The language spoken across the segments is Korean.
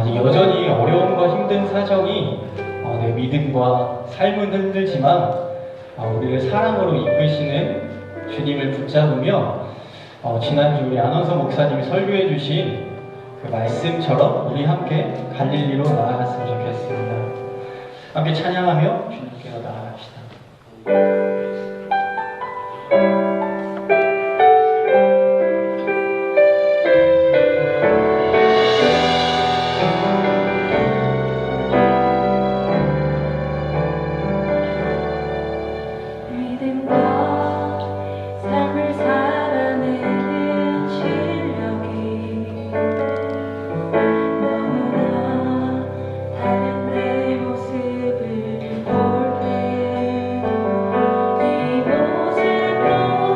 아직 여전히 어려움과 힘든 사정이 내 믿음과 삶은 흔들지만 우리를 사랑으로 이끄시는 주님을 붙잡으며 지난주 우리 안원서 목사님이 설교해 주신 그 말씀처럼 우리 함께 갈릴리로 나아갔으면 좋겠습니다. 함께 찬양하며 주님께로 나아갑시다. 모습을 볼 때 이 모습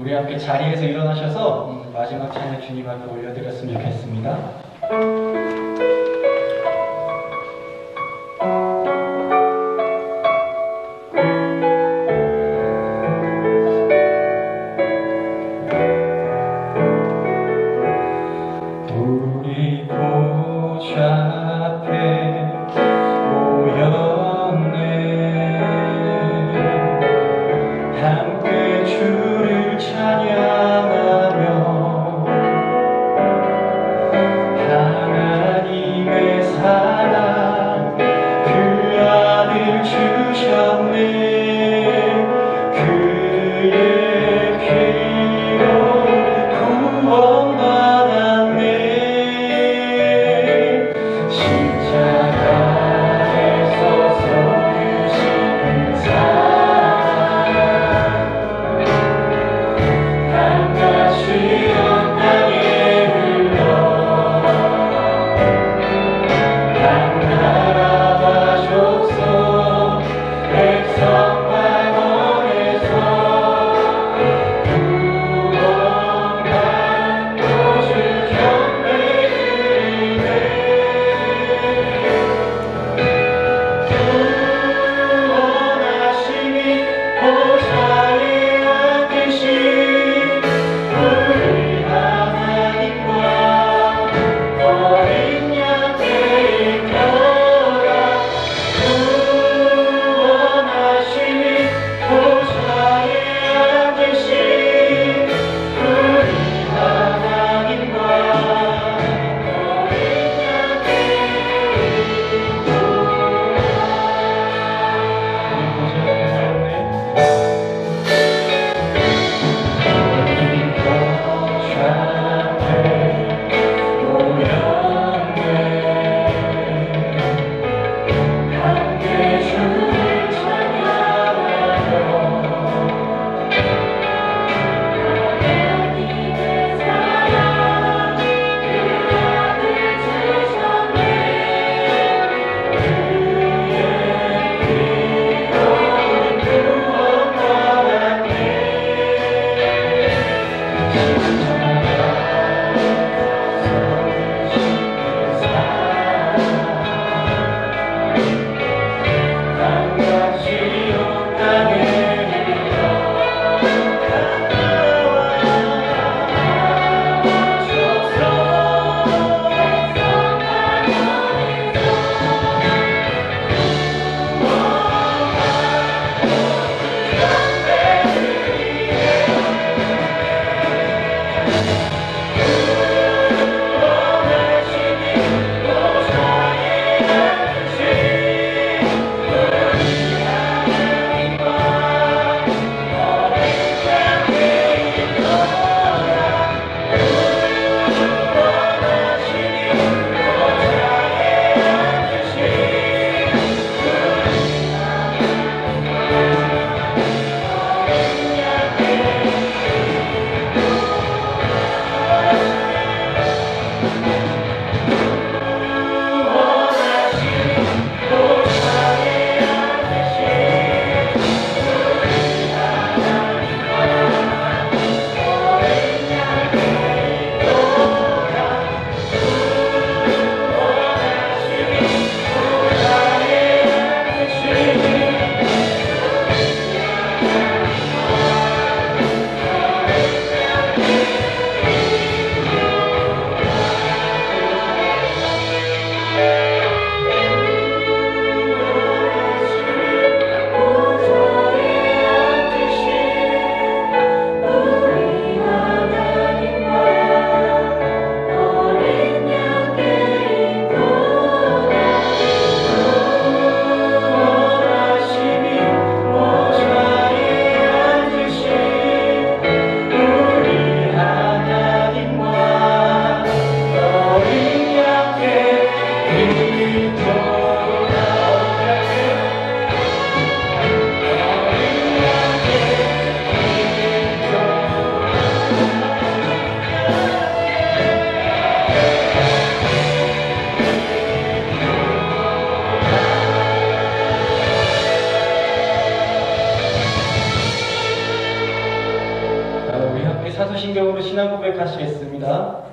우리 함께 자리에서 일어나셔서 마지막 찬양 주님 앞에 올려드렸으면 좋겠습니다. 우리 보좌 앞에 모였네. 함께 주를 찬양하며 사도신경으로 신앙 고백하시겠습니다.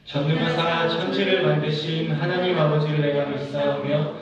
전능하사 천지를 만드신 하나님 아버지를 내가 믿사오며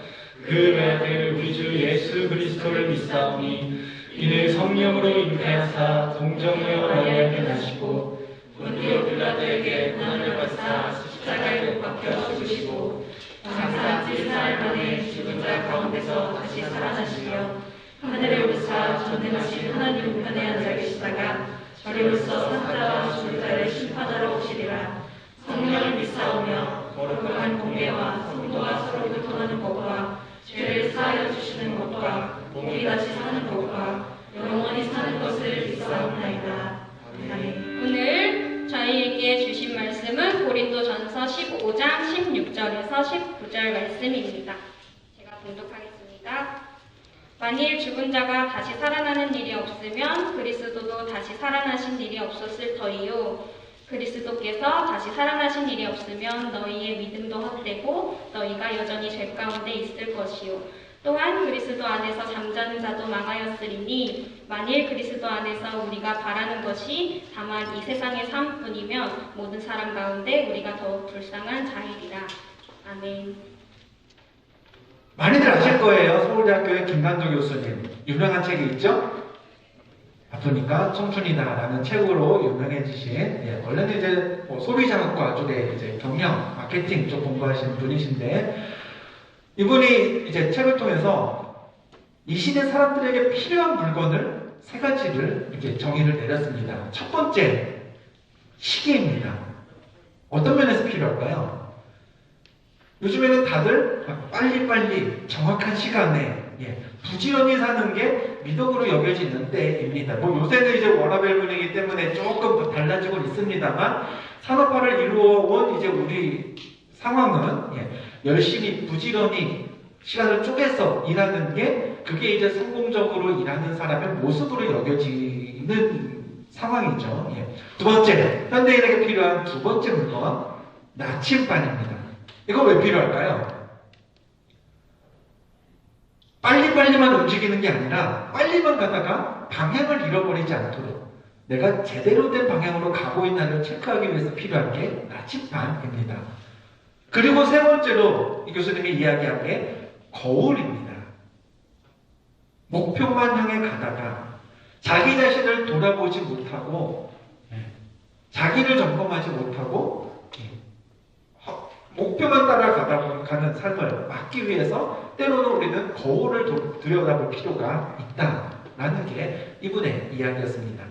그 외아들 우리 주 예수 그리스도를 믿사오니 이는 성령으로 잉태하사 동정녀 마리아에게 나시고 본디오 빌라도에게 고난을 받사 십자가에 못 박혀 죽으시고 장사한 지 사흘 만에 죽은 자 가운데서 다시 살아나시며 하늘에 오르사 전능하신 하나님 우편에 앉아 계시다가 저리로서 산자와 죽은 자를 심판하러 오시리라. 성령을 믿사오며 거룩한 공예와 성도가 서로 교통하는 법과 죄를 사하여 주시는 것과 몸이 다시 사는 것과 영원히 사는 것을 믿사옵나이다. 아멘. 오늘 저희에게 주신 말씀은 고린도전서 15장 16절에서 19절 말씀입니다. 제가 봉독하겠습니다. 만일 죽은 자가 다시 살아나는 일이 없으면 그리스도도 다시 살아나신 일이 없었을 터이요. 그리스도께서 다시 살아나신 일이 없으면 너희의 믿음도 헛되고 너희가 여전히 죄 가운데 있을 것이요. 또한 그리스도 안에서 잠자는 자도 망하였으리니 만일 그리스도 안에서 우리가 바라는 것이 다만 이 세상의 삶뿐이면 모든 사람 가운데 우리가 더욱 불쌍한 자이리라. 아멘. 많이들 아실 거예요. 서울대학교의 김간도 교수님 유명한 책이 있죠? 아프니까 청춘이다라는 책으로 유명해지신, 원래는 이제 소비자학과 쪽에 이제 경영, 마케팅 쪽 공부하시는 분이신데, 이분이 이제 책을 통해서 이 시대 사람들에게 필요한 물건을 세 가지를 이렇게 정의를 내렸습니다. 첫 번째, 시계입니다. 어떤 면에서 필요할까요? 요즘에는 다들 빨리빨리 정확한 시간에 부지런히 사는 게 미덕으로 여겨지는 때입니다. 요새는 이제 워라밸 분위기 때문에 조금 달라지고 있습니다만 산업화를 이루어온 이제 우리 상황은 열심히 부지런히 시간을 쪼개서 일하는 게 그게 이제 성공적으로 일하는 사람의 모습으로 여겨지는 상황이죠. 두 번째, 현대인에게 필요한 두 번째 물건, 나침반입니다. 이거 왜 필요할까요? 빨리빨리만 움직이는 게 아니라 빨리만 가다가 방향을 잃어버리지 않도록 내가 제대로 된 방향으로 가고 있나를 체크하기 위해서 필요한 게 나침반입니다. 그리고 세 번째로 이 교수님이 이야기한 게 거울입니다. 목표만 향해 가다가 자기 자신을 돌아보지 못하고 자기를 점검하지 못하고 목표만 따라가는 삶을 막기 위해서 때로는 우리는 거울을 들여다볼 필요가 있다라는 게 이분의 이야기였습니다.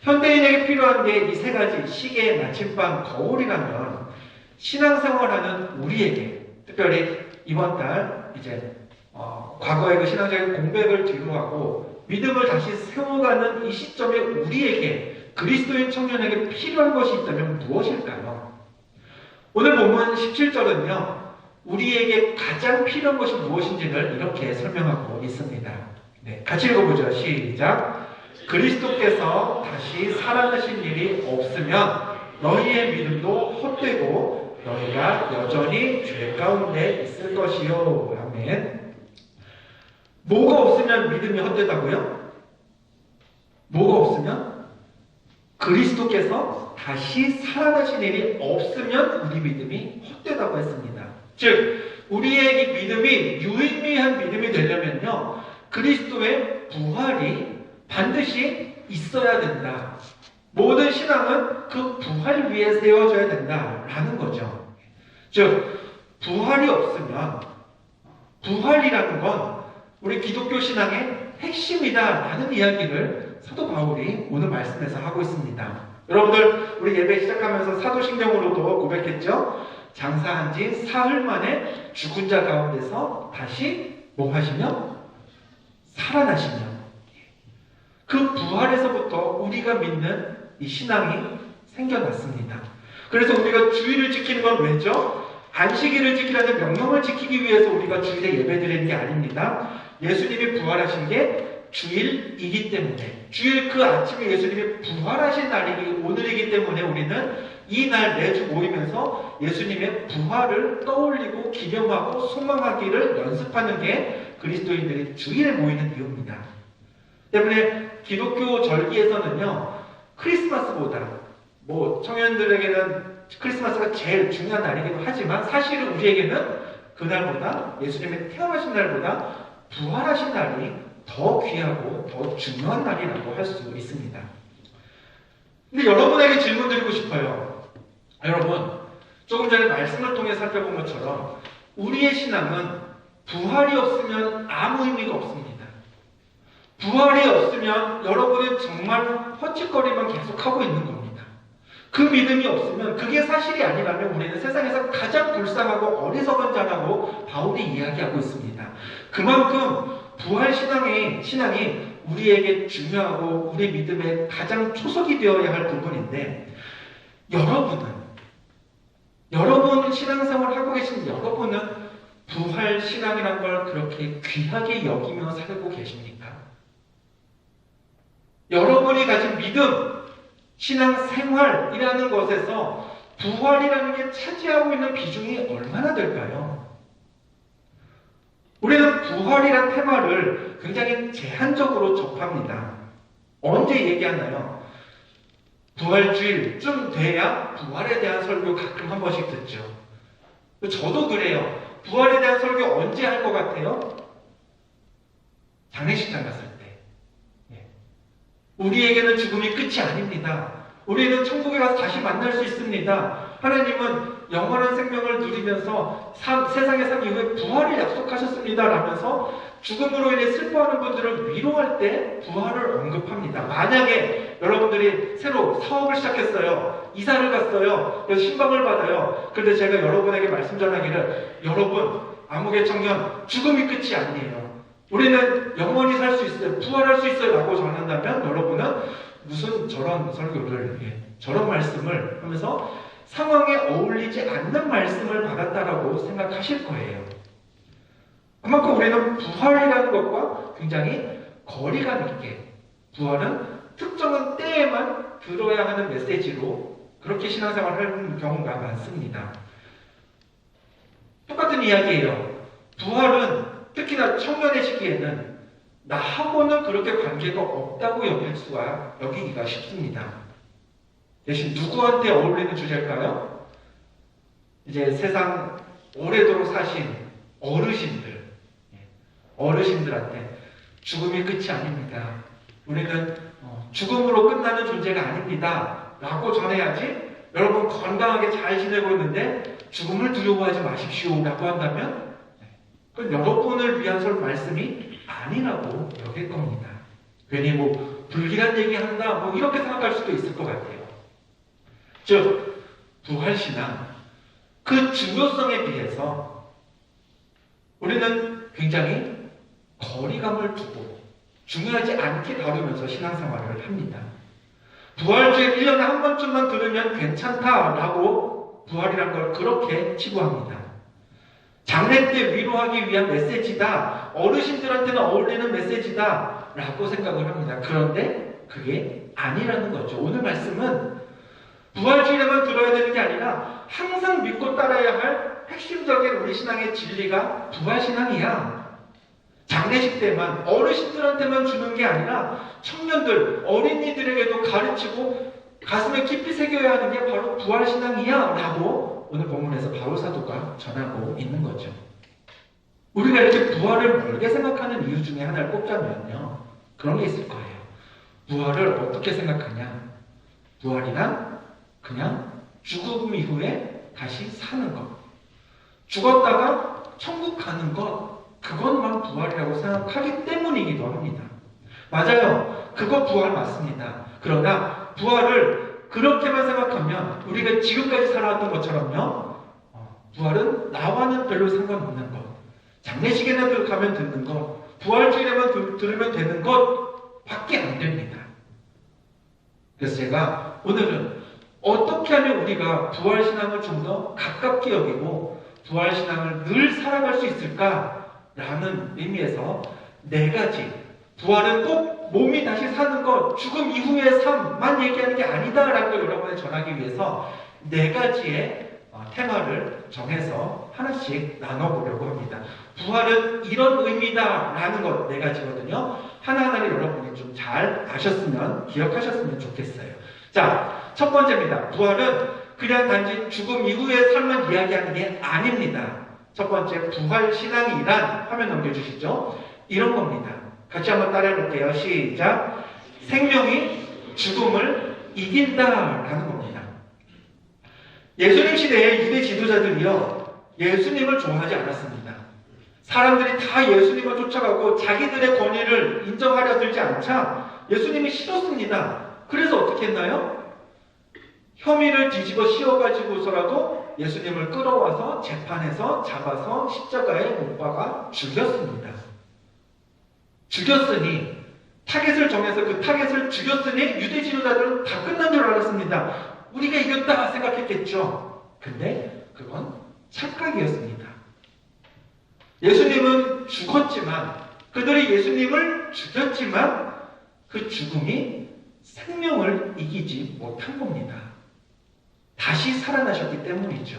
현대인에게 필요한 게 이 세 가지, 시계, 나침반, 거울이라면 신앙생활하는 우리에게, 특별히 이번 달 이제 과거의 그 신앙적인 공백을 뒤로하고 믿음을 다시 세워가는 이 시점에 우리에게, 그리스도인 청년에게 필요한 것이 있다면 무엇일까요? 오늘 본문 17절은요, 우리에게 가장 필요한 것이 무엇인지를 이렇게 설명하고 있습니다. 같이 읽어보죠. 시작. 그리스도께서 다시 살아나신 일이 없으면 너희의 믿음도 헛되고 너희가 여전히 죄 가운데 있을 것이요. 아멘. 뭐가 없으면 믿음이 헛되다고요? 뭐가 없으면? 그리스도께서 다시 살아나신 일이 없으면 우리 믿음이 헛되다고 했습니다. 즉, 우리의 이 믿음이 유의미한 믿음이 되려면요, 그리스도의 부활이 반드시 있어야 된다. 모든 신앙은 그 부활 위에 세워져야 된다라는 거죠. 즉, 부활이 없으면, 부활이라는 건 우리 기독교 신앙의 핵심이다라는 이야기를 사도 바울이 오늘 말씀에서 하고 있습니다. 여러분들, 우리 예배 시작하면서 사도신경으로도 고백했죠? 장사한 지 사흘 만에 죽은 자 가운데서 다시 뭐 하시며? 살아나시며. 그 부활에서부터 우리가 믿는 이 신앙이 생겨났습니다. 그래서 우리가 주일을 지키는 건 왜죠? 안식일을 지키라는 명령을 지키기 위해서 우리가 주일에 예배드리는 게 아닙니다. 예수님이 부활하신 게 주일이기 때문에, 주일 그 아침에 예수님이 부활하신 날이 오늘이기 때문에 우리는 이 날 매주 모이면서 예수님의 부활을 떠올리고 기념하고 소망하기를 연습하는 게 그리스도인들이 주일에 모이는 이유입니다. 때문에 기독교 절기에서는요, 크리스마스보다 뭐 청년들에게는 크리스마스가 제일 중요한 날이기도 하지만 사실은 우리에게는 그날보다 예수님의 태어나신 날보다 부활하신 날이 더 귀하고 더 중요한 날이라고 할 수 있습니다. 근데 여러분에게 질문 드리고 싶어요. 여러분, 조금 전에 말씀을 통해 살펴본 것처럼 우리의 신앙은 부활이 없으면 아무 의미가 없습니다. 부활이 없으면 여러분은 정말 헛짓거리만 계속하고 있는 겁니다. 그 믿음이 없으면 그게 사실이 아니라면 우리는 세상에서 가장 불쌍하고 어리석은 자라고 바울이 이야기하고 있습니다. 그만큼 부활 신앙이 우리에게 중요하고 우리 믿음의 가장 초석이 되어야 할 부분인데 여러분 신앙생활 하고 계신 여러분은 부활 신앙이란 걸 그렇게 귀하게 여기며 살고 계십니까? 여러분이 가진 믿음, 신앙생활이라는 것에서 부활이라는 게 차지하고 있는 비중이 얼마나 될까요? 우리는 부활이란 테마를 굉장히 제한적으로 접합니다. 언제 얘기하나요? 부활주일쯤 돼야 부활에 대한 설교 가끔 한 번씩 듣죠. 저도 그래요. 부활에 대한 설교 언제 할 것 같아요? 장례식장 갔을 때. 우리에게는 죽음이 끝이 아닙니다. 우리는 천국에 가서 다시 만날 수 있습니다. 하나님은 영원한 생명을 누리면서 세상의 삶 이후에 부활을 약속하셨습니다 라면서 죽음으로 인해 슬퍼하는 분들을 위로할 때 부활을 언급합니다. 만약에 여러분들이 새로 사업을 시작했어요. 이사를 갔어요. 신방을 받아요. 그런데 제가 여러분에게 말씀 전하기를 여러분, 암흑의 청년, 죽음이 끝이 아니에요. 우리는 영원히 살 수 있어요. 부활할 수 있어요 라고 전한다면 여러분은 무슨 저런 설교를, 저런 말씀을 하면서 상황에 어울리지 않는 말씀을 받았다라고 생각하실 거예요. 그만큼 우리는 부활이라는 것과 굉장히 거리감 있게 부활은 특정한 때에만 들어야 하는 메시지로 그렇게 신앙생활을 하는 경우가 많습니다. 똑같은 이야기예요. 부활은 특히나 청년의 시기에는 나하고는 그렇게 관계가 없다고 여기기가 쉽습니다. 대신 누구한테 어울리는 주제일까요? 이제 세상 오래도록 사신 어르신들한테 죽음이 끝이 아닙니다. 우리는 죽음으로 끝나는 존재가 아닙니다 라고 전해야지 여러분 건강하게 잘 지내고 있는데 죽음을 두려워하지 마십시오 라고 한다면 그건 여러분을 위한 말씀이 아니라고 여길 겁니다. 괜히 뭐 불길한 얘기한다 뭐 이렇게 생각할 수도 있을 것 같아요. 즉 부활신앙 그 중요성에 비해서 우리는 굉장히 거리감을 두고 중요하지 않게 다루면서 신앙생활을 합니다. 부활주일 1년에 한 번쯤만 들으면 괜찮다라고 부활이란 걸 그렇게 치부합니다. 장례 때 위로하기 위한 메시지다, 어르신들한테는 어울리는 메시지다 라고 생각을 합니다. 그런데 그게 아니라는 거죠. 오늘 말씀은 부활주일에만 들어야 되는 게 아니라 항상 믿고 따라야 할 핵심적인 우리 신앙의 진리가 부활신앙이야. 장례식 때만 어르신들한테만 주는 게 아니라 청년들, 어린이들에게도 가르치고 가슴에 깊이 새겨야 하는 게 바로 부활신앙이야 라고 오늘 본문에서 바울 사도가 전하고 있는 거죠. 우리가 이렇게 부활을 멀게 생각하는 이유 중에 하나를 꼽자면요, 그런 게 있을 거예요. 부활을 어떻게 생각하냐? 부활이란 그냥 죽음 이후에 다시 사는 것, 죽었다가 천국 가는 것, 그것만 부활이라고 생각하기 때문이기도 합니다. 맞아요. 그거 부활 맞습니다. 그러나 부활을 그렇게만 생각하면 우리가 지금까지 살아왔던 것처럼요, 부활은 나와는 별로 상관없는 것, 장례식에나 가면 듣는 것, 부활주일에만 들으면 되는 것 밖에 안 됩니다. 그래서 제가 오늘은 어떻게 하면 우리가 부활신앙을 좀 더 가깝게 여기고 부활신앙을 늘 살아갈 수 있을까라는 의미에서 4가지, 부활은 꼭 몸이 다시 사는 것, 죽음 이후의 삶만 얘기하는 게 아니다라는 걸 여러분에 전하기 위해서 4가지의 테마를 정해서 하나씩 나눠보려고 합니다. 부활은 이런 의미다라는 것 4가지거든요. 하나하나를 여러분이 좀 잘 잘 아셨으면, 기억하셨으면 좋겠어요. 자, 첫 번째입니다. 부활은 그냥 단지 죽음 이후의 삶을 이야기하는 게 아닙니다. 첫 번째, 부활 신앙이란, 화면 넘겨주시죠. 이런 겁니다. 같이 한번 따라해 볼게요. 시작. 생명이 죽음을 이긴다라는 겁니다. 예수님 시대의 유대 지도자들이요, 예수님을 좋아하지 않았습니다. 사람들이 다 예수님을 쫓아가고 자기들의 권위를 인정하려 들지 않자 예수님이 싫었습니다. 그래서 어떻게 했나요? 혐의를 뒤집어 씌워가지고서라도 예수님을 끌어와서 재판에서 잡아서 십자가에 못 박아 죽였습니다. 죽였으니, 타겟을 정해서 그 타겟을 죽였으니 유대 지도자들은 다 끝난 줄 알았습니다. 우리가 이겼다 생각했겠죠. 근데 그건 착각이었습니다. 예수님은 죽었지만, 그들이 예수님을 죽였지만 그 죽음이 생명을 이기지 못한 겁니다. 다시 살아나셨기 때문이죠.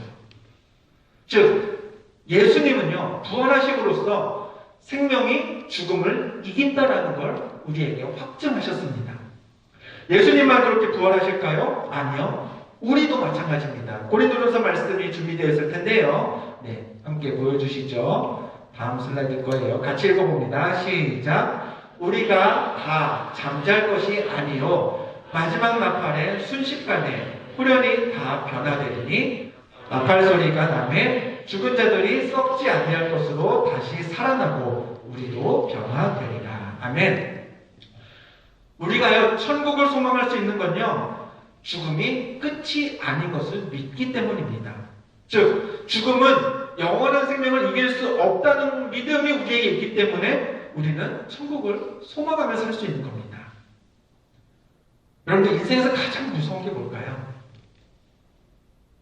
즉, 예수님은요, 부활하심으로써 생명이 죽음을 이긴다라는 걸 우리에게 확증하셨습니다. 예수님만 그렇게 부활하실까요? 아니요. 우리도 마찬가지입니다. 고린도전서 말씀이 준비되어 있을 텐데요. 네, 함께 보여주시죠. 다음 슬라이드일 거예요. 같이 읽어봅니다. 시작. 우리가 다 잠잘 것이 아니요 마지막 나팔에 순식간에 후련히 다 변화되리니 나팔 소리가 나매 죽은 자들이 썩지 아니할 것으로 다시 살아나고 우리도 변화되리라. 아멘. 우리가요 천국을 소망할 수 있는 건요 죽음이 끝이 아닌 것을 믿기 때문입니다. 즉 죽음은 영원한 생명을 이길 수 없다는 믿음이 우리에게 있기 때문에 우리는 천국을 소망하며 살 수 있는 겁니다. 여러분들 인생에서 가장 무서운 게 뭘까요?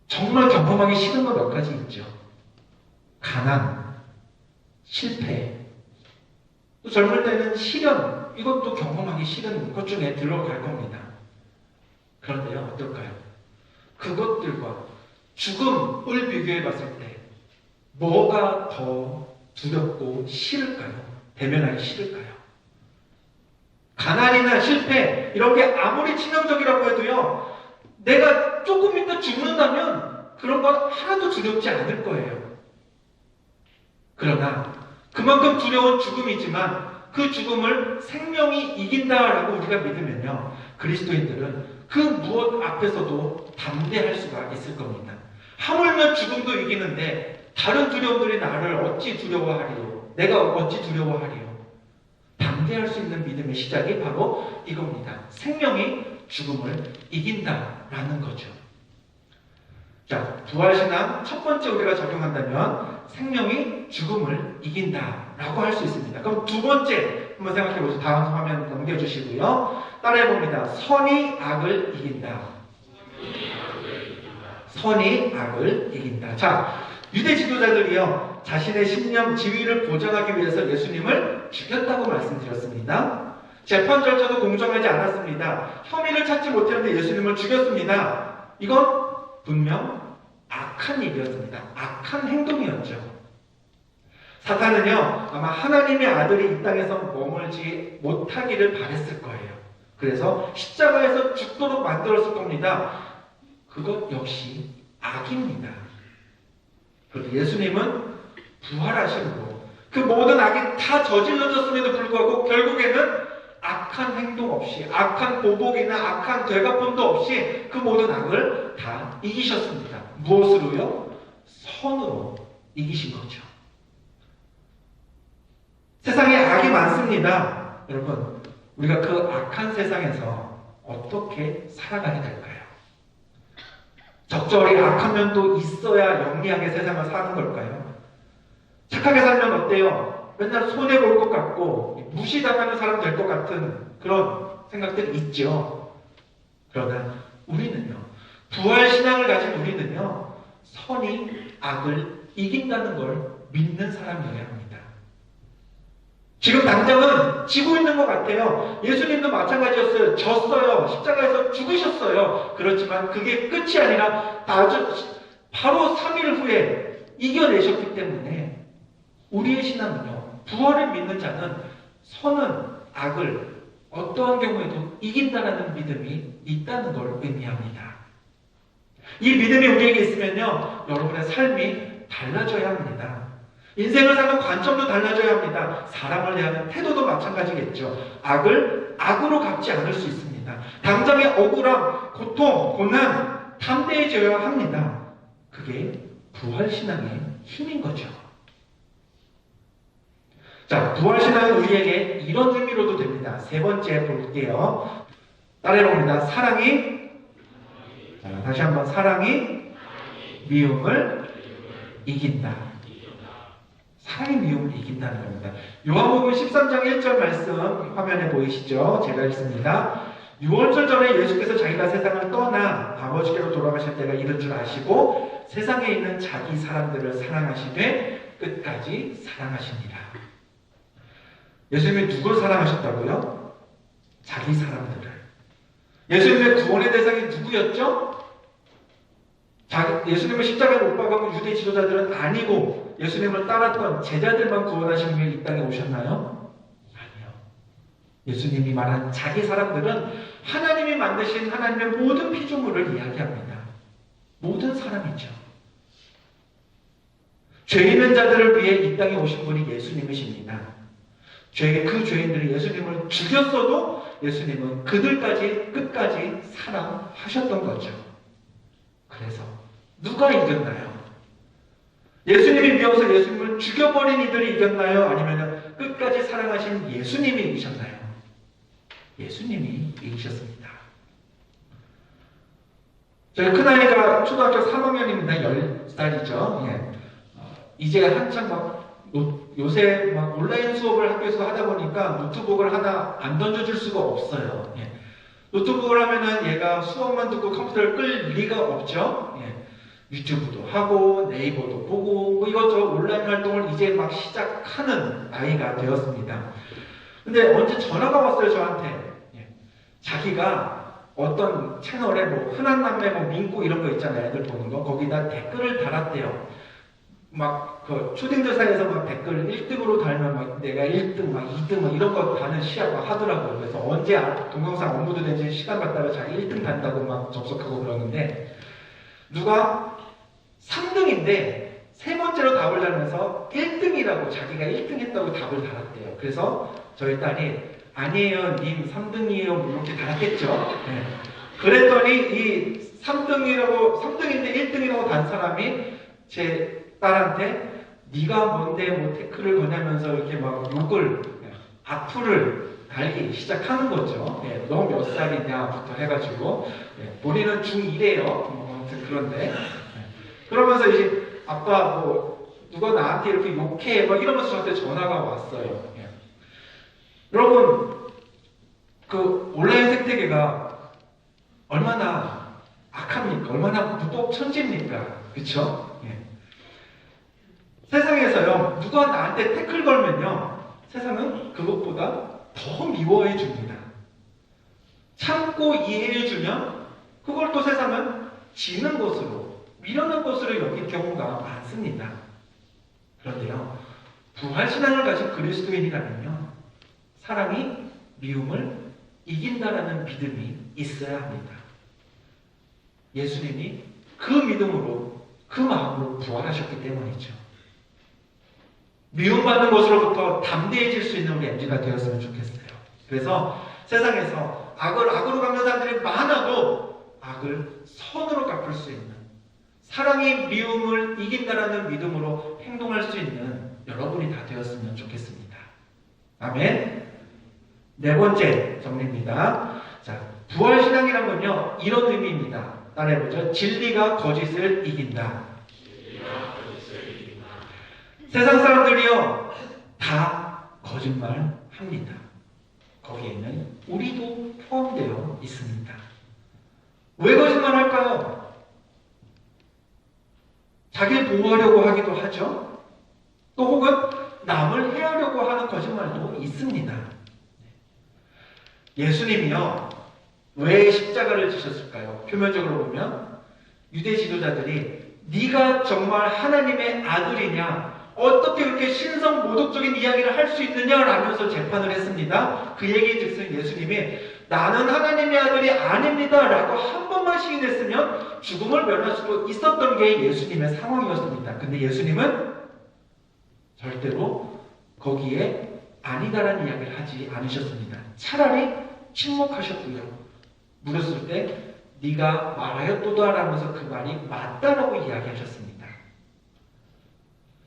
정말 경험하기 싫은 거 몇 가지 있죠. 가난, 실패, 또 젊을 때는 시련, 이것도 경험하기 싫은 것 중에 들어갈 겁니다. 그런데요, 어떨까요? 그것들과 죽음을 비교해 봤을 때 뭐가 더 두렵고 싫을까요? 대면하기 싫을까요? 가난이나 실패, 이런 게 아무리 치명적이라고 해도요, 내가 조금 이따 죽는다면 그런 건 하나도 두렵지 않을 거예요. 그러나 그만큼 두려운 죽음이지만 그 죽음을 생명이 이긴다라고 우리가 믿으면요, 그리스도인들은 그 무엇 앞에서도 담대할 수가 있을 겁니다. 하물며 죽음도 이기는데 다른 두려움들이 나를 어찌 두려워하리요? 내가 어찌 두려워하리요? 담대할 수 있는 믿음의 시작이 바로 이겁니다. 생명이 죽음을 이긴다라는 거죠. 자, 부활신앙 첫 번째 우리가 적용한다면 생명이 죽음을 이긴다라고 할 수 있습니다. 그럼 두 번째 한번 생각해 보시죠. 다음 화면 넘겨주시고요. 따라해 봅니다. 선이 악을 이긴다. 선이 악을 이긴다. 자, 유대 지도자들이요, 자신의 신념 지위를 보장하기 위해서 예수님을 죽였다고 말씀드렸습니다. 재판 절차도 공정하지 않았습니다. 혐의를 찾지 못했는데 예수님을 죽였습니다. 이건 분명 악한 일이었습니다. 악한 행동이었죠. 사탄은요, 아마 하나님의 아들이 이 땅에서 머물지 못하기를 바랬을 거예요. 그래서 십자가에서 죽도록 만들었을 겁니다. 그것 역시 악입니다. 그런데 예수님은 부활하심으로 그 모든 악이 다 저질러졌음에도 불구하고 결국에는 악한 행동 없이, 악한 보복이나 악한 되갚음도 없이 그 모든 악을 다 이기셨습니다. 무엇으로요? 선으로 이기신 거죠. 세상에 악이 많습니다. 여러분, 우리가 그 악한 세상에서 어떻게 살아가야 될까요? 적절히 악한 면도 있어야 영리하게 세상을 사는 걸까요? 착하게 살면 어때요? 맨날 손해볼 것 같고 무시당하는 사람 될 것 같은 그런 생각들이 있죠. 그러나 우리는요, 부활신앙을 가진 우리는요, 선이 악을 이긴다는 걸 믿는 사람이어야 합니다. 지금 당장은 지고 있는 것 같아요. 예수님도 마찬가지였어요. 졌어요. 십자가에서 죽으셨어요. 그렇지만 그게 끝이 아니라 바로 3일 후에 이겨내셨기 때문에 우리의 신앙은요, 부활을 믿는 자는 선은 악을 어떠한 경우에도 이긴다라는 믿음이 있다는 걸 의미합니다. 이 믿음이 우리에게 있으면요, 여러분의 삶이 달라져야 합니다. 인생을 사는 관점도 달라져야 합니다. 사람을 대하는 태도도 마찬가지겠죠. 악을 악으로 갚지 않을 수 있습니다. 당장의 억울함, 고통, 고난 담대해져야 합니다. 그게 부활신앙의 힘인 거죠. 자, 부활신앙은 우리에게 이런 의미로도 됩니다. 세 번째 볼게요. 따라해봅니다. 사랑이, 자, 다시 한번, 사랑이 미움을 이긴다. 사랑이 미움을 이긴다는 겁니다. 요한복음 13장 1절 말씀 화면에 보이시죠? 제가 읽습니다. 유월절 전에 예수께서 자기가 세상을 떠나 아버지께로 돌아가실 때가 이른 줄 아시고 세상에 있는 자기 사람들을 사랑하시되 끝까지 사랑하시니라. 예수님이 누굴 사랑하셨다고요? 자기 사람들을. 예수님의 구원의 대상이 누구였죠? 예수님을 십자가에 못 박은 유대 지도자들은 아니고 예수님을 따랐던 제자들만 구원하신 후에 이 땅에 오셨나요? 아니요. 예수님이 말한 자기 사람들은 하나님이 만드신 하나님의 모든 피조물을 이야기합니다. 모든 사람이죠. 죄 있는 자들을 위해 이 땅에 오신 분이 예수님이십니다. 그 죄인들이 예수님을 죽였어도 예수님은 그들까지 끝까지 사랑하셨던 거죠. 그래서 누가 이겼나요? 예수님이 미워서 예수님을 죽여버린 이들이 이겼나요? 아니면 끝까지 사랑하신 예수님이 이기셨나요? 예수님이 이기셨습니다. 저희 큰아이가 초등학교 3학년입니다. 10살이죠. 예. 이제 한창 요새 온라인 수업을 학교에서 하다 보니까 노트북을 하나 안 던져줄 수가 없어요. 예. 노트북을 하면은 얘가 수업만 듣고 컴퓨터를 끌 리가 없죠. 예. 유튜브도 하고 네이버도 보고 이것저것 온라인 활동을 이제 막 시작하는 나이가 되었습니다. 근데 언제 전화가 왔어요, 저한테. 예. 자기가 어떤 채널에 흔한 남매 민고 이런 거 있잖아요, 애들 보는 거. 거기다 댓글을 달았대요. 초딩들 사이에서 댓글 1등으로 달면 내가 1등, 2등 이런 거 다는 시합 하더라고요. 그래서 언제 동영상 업로드 된지 시간 갖다가 자기 1등 단다고 접속하고 그러는데, 누가 3등인데 세 번째로 답을 달면서 1등이라고 자기가 1등 했다고 답을 달았대요. 그래서 저희 딸이 아니에요, 님 3등이에요 이렇게 달았겠죠. 네. 그랬더니 이 3등인데 1등이라고 단 사람이 제 딸한테 네가 뭔데 태클을 거냐면서 이렇게 욕을, 악플을 달기 시작하는 거죠. 예, 너 몇 살이냐부터 해가지고, 예, 본인은 중1이에요. 아무튼 그런데, 그러면서 이제 아빠 누가 나한테 이렇게 욕해 이러면서 저한테 전화가 왔어요. 예. 여러분, 그 온라인 생태계가 얼마나 악합니까? 얼마나 무법천지입니까? 그쵸? 예. 세상에서요, 누가 나한테 태클 걸면요, 세상은 그것보다 더 미워해 줍니다. 참고 이해해 주면 그걸 또 세상은 지는 것으로, 미련한 것으로 여길 경우가 많습니다. 그런데요, 부활신앙을 가진 그리스도인이라면요, 사랑이 미움을 이긴다라는 믿음이 있어야 합니다. 예수님이 그 믿음으로, 그 마음으로 부활하셨기 때문이죠. 미움받는 것으로부터 담대해질 수 있는 우리 MZ가 되었으면 좋겠어요. 그래서 세상에서 악을 악으로 갚는 사람들이 많아도 악을 선으로 갚을 수 있는, 사랑이 미움을 이긴다라는 믿음으로 행동할 수 있는 여러분이 다 되었으면 좋겠습니다. 아멘. 네 번째 정리입니다. 자, 부활신앙이란 건요, 이런 의미입니다. 따라해보죠. 진리가 거짓을 이긴다. 세상 사람들이요, 다 거짓말 합니다. 거기에는 우리도 포함되어 있습니다. 왜 거짓말 할까요? 자기를 보호하려고 하기도 하죠. 또 혹은 남을 해하려고 하는 거짓말도 있습니다. 예수님이요, 왜 십자가를 지셨을까요? 표면적으로 보면 유대 지도자들이 네가 정말 하나님의 아들이냐, 어떻게 그렇게 신성모독적인 이야기를 할 수 있느냐라면서 재판을 했습니다. 그 얘기 즉슨 예수님이 나는 하나님의 아들이 아닙니다 라고 한 번만 시인했으면 죽음을 면할 수도 있었던 게 예수님의 상황이었습니다. 근데 예수님은 절대로 거기에 아니다라는 이야기를 하지 않으셨습니다. 차라리 침묵하셨고요. 물었을 때 네가 말하였도다 라면서 그 말이 맞다라고 이야기하셨습니다.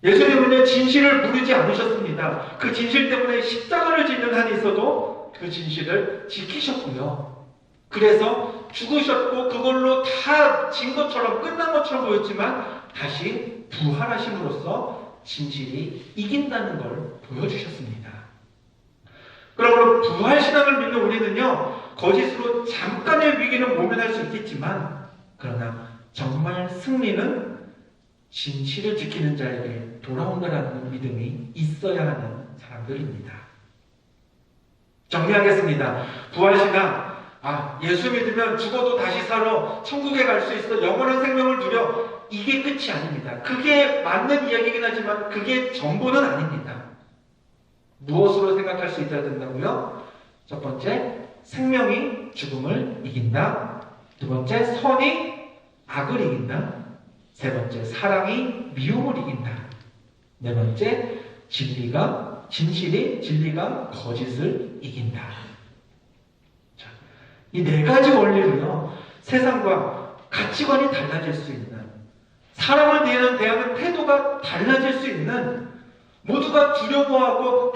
예수님은 진실을 무르지 않으셨습니다. 그 진실 때문에 십자가를 짓는 한이 있어도 그 진실을 지키셨고요. 그래서 죽으셨고 그걸로 다 진 것처럼 끝난 것처럼 보였지만 다시 부활하심으로써 진실이 이긴다는 걸 보여주셨습니다. 그러므로 부활신앙을 믿는 우리는요, 거짓으로 잠깐의 위기는 모면할 수 있겠지만 그러나 정말 승리는 진실을 지키는 자에게 돌아온다라는 믿음이 있어야 하는 사람들입니다. 정리하겠습니다. 부활신앙, 예수 믿으면 죽어도 다시 살아, 천국에 갈 수 있어, 영원한 생명을 누려, 이게 끝이 아닙니다. 그게 맞는 이야기이긴 하지만 그게 전부는 아닙니다. 무엇으로 생각할 수 있어야 된다고요? 첫 번째, 생명이 죽음을 이긴다. 두 번째, 선이 악을 이긴다. 세 번째, 사랑이 미움을 이긴다. 네 번째, 진리가 거짓을 이긴다. 자, 이 네 가지 원리를요, 세상과 가치관이 달라질 수 있는, 사람을 대하는 태도가 달라질 수 있는, 모두가 두려워하고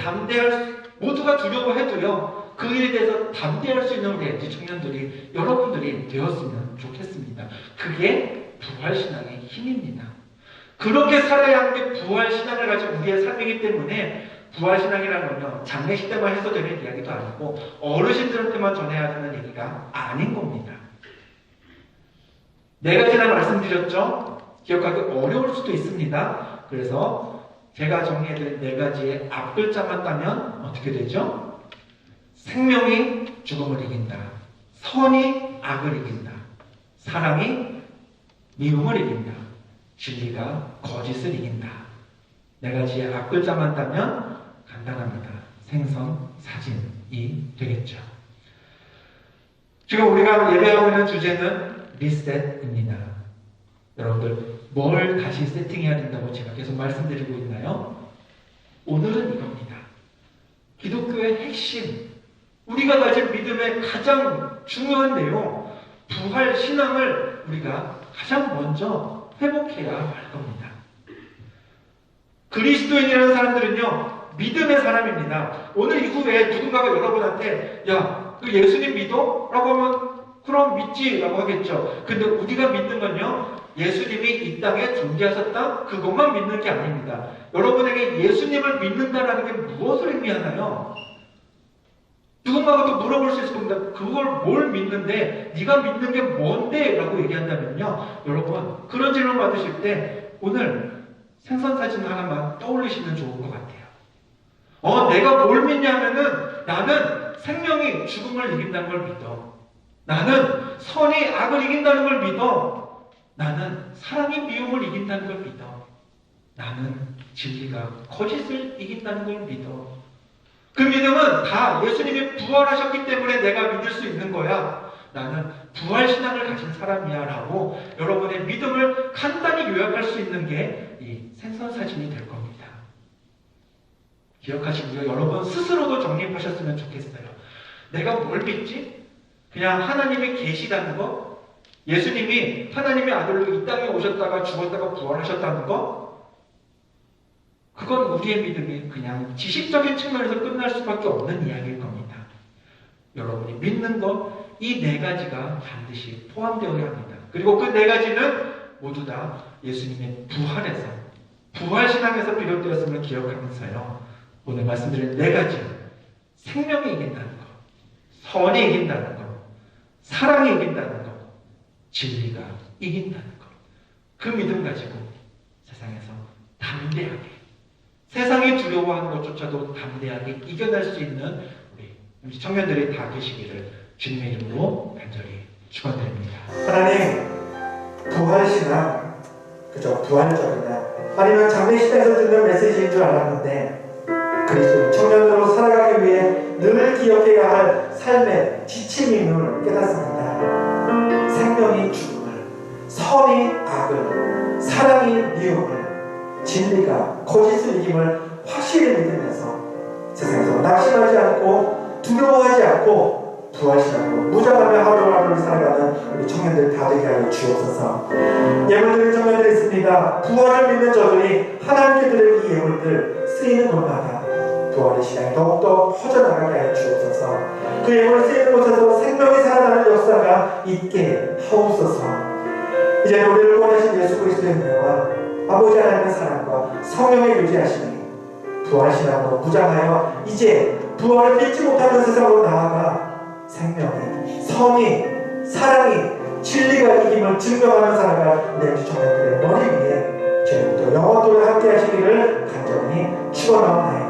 모두가 두려워해도요, 그 일에 대해서 담대할 수 있는 우리 MZ 청년들이, 여러분들이 되었으면 좋겠습니다. 그게 부활신앙의 힘입니다. 그렇게 살아야 하는 게 부활신앙을 가진 우리의 삶이기 때문에 부활신앙이라는 건요, 장례식 때만 해서 되는 이야기도 아니고 어르신들한테만 전해야 되는 얘기가 아닌 겁니다. 네 가지나 말씀드렸죠? 기억하기 어려울 수도 있습니다. 그래서 제가 정리해드린 네 가지의 앞글자만 따면 어떻게 되죠? 생명이 죽음을 이긴다. 선이 악을 이긴다. 사랑이 미움을 이긴다. 진리가 거짓을 이긴다. 네 가지의 앞글자만 따면 간단합니다. 생선, 사진이 되겠죠. 지금 우리가 예배하고 있는 주제는 리셋입니다. 여러분들 뭘 다시 세팅해야 된다고 제가 계속 말씀드리고 있나요? 오늘은 이겁니다. 기독교의 핵심, 우리가 가진 믿음의 가장 중요한 내용, 부활 신앙을 우리가 가장 먼저 회복해야 할 겁니다. 그리스도인이라는 사람들은요, 믿음의 사람입니다. 오늘 이후에 누군가가 여러분한테 그 예수님 믿어? 라고 하면 그럼 믿지 라고 하겠죠. 근데 우리가 믿는 건요, 예수님이 이 땅에 존재하셨다? 그것만 믿는 게 아닙니다. 여러분에게 예수님을 믿는다라는 게 무엇을 의미하나요? 누군가가 또 물어볼 수 있을 겁니다. 그걸 뭘 믿는데? 네가 믿는 게 뭔데? 라고 얘기한다면요, 여러분 그런 질문 받으실 때 오늘 생선 사진 하나만 떠올리시면 좋을 것 같아요. 내가 뭘 믿냐면은 나는 생명이 죽음을 이긴다는 걸 믿어. 나는 선이 악을 이긴다는 걸 믿어. 나는 사랑이 미움을 이긴다는 걸 믿어. 나는 진리가 거짓을 이긴다는 걸 믿어. 그 믿음은 다 예수님이 부활하셨기 때문에 내가 믿을 수 있는 거야. 나는 부활신앙을 가진 사람이야 라고 여러분의 믿음을 간단히 요약할 수 있는 게 이 생선사진이 될 겁니다. 기억하시고요. 여러분 스스로도 정립하셨으면 좋겠어요. 내가 뭘 믿지? 그냥 하나님이 계시다는 거? 예수님이 하나님의 아들로 이 땅에 오셨다가 죽었다가 부활하셨다는 거? 그건 우리의 믿음이 그냥 지식적인 측면에서 끝날 수밖에 없는 이야기일 겁니다. 여러분이 믿는 것, 이 네 가지가 반드시 포함되어야 합니다. 그리고 그 네 가지는 모두 다 예수님의 부활신앙에서 비롯되었음을 기억하면서요, 오늘 말씀드린 네 가지, 생명이 이긴다는 것, 선이 이긴다는 것, 사랑이 이긴다는 것, 진리가 이긴다는 것, 그 믿음 가지고 세상에서 담대하게, 세상이 두려워하는 것조차도 담대하게 이겨낼 수 있는 우리 청년들이 다 되시기를 주님의 이름으로 간절히 축원드립니다. 하나님, 부활신앙 그저 부활절이나 아니면 장례식장에서 듣는 메시지인 줄 알았는데 그리스도인 청년으로 살아가기 위해 늘 기억해야 할 삶의 지침임을 깨닫습니다. 생명이 죽음을, 선이 악을, 사랑이 미움을, 진리가 거짓을 이김을 확실히 믿으면서 세상에서 낙심하지 않고 두려워하지 않고 부활신앙으로 무장하며 하루하루를 살아가는 우리 청년들 다 되게 하여 주옵소서. 예물드린 청년들이 있습니다. 부활을 믿는 저들이 하나님께 드릴 이 예물들 쓰이는 곳마다 부활의 신앙이 더욱더 퍼져나가게 하여 주옵소서. 그 예물을 쓰이는 곳에서 생명이 살아나는 역사가 있게 하옵소서. 이제 우리를 구원하신 예수 그리스도의 은혜와 아버지 하나님의 사랑과 성령의 유지하심이 부활신앙으로 무장하여 이제 부활을 믿지 못하는 세상으로 나아가 생명이, 선이, 사랑이, 진리가 이김을 증명하는 살아갈 내 청년들의 머리 위에 지금부터 영원토록 함께 하시기를 간절히 축원하옵나이다.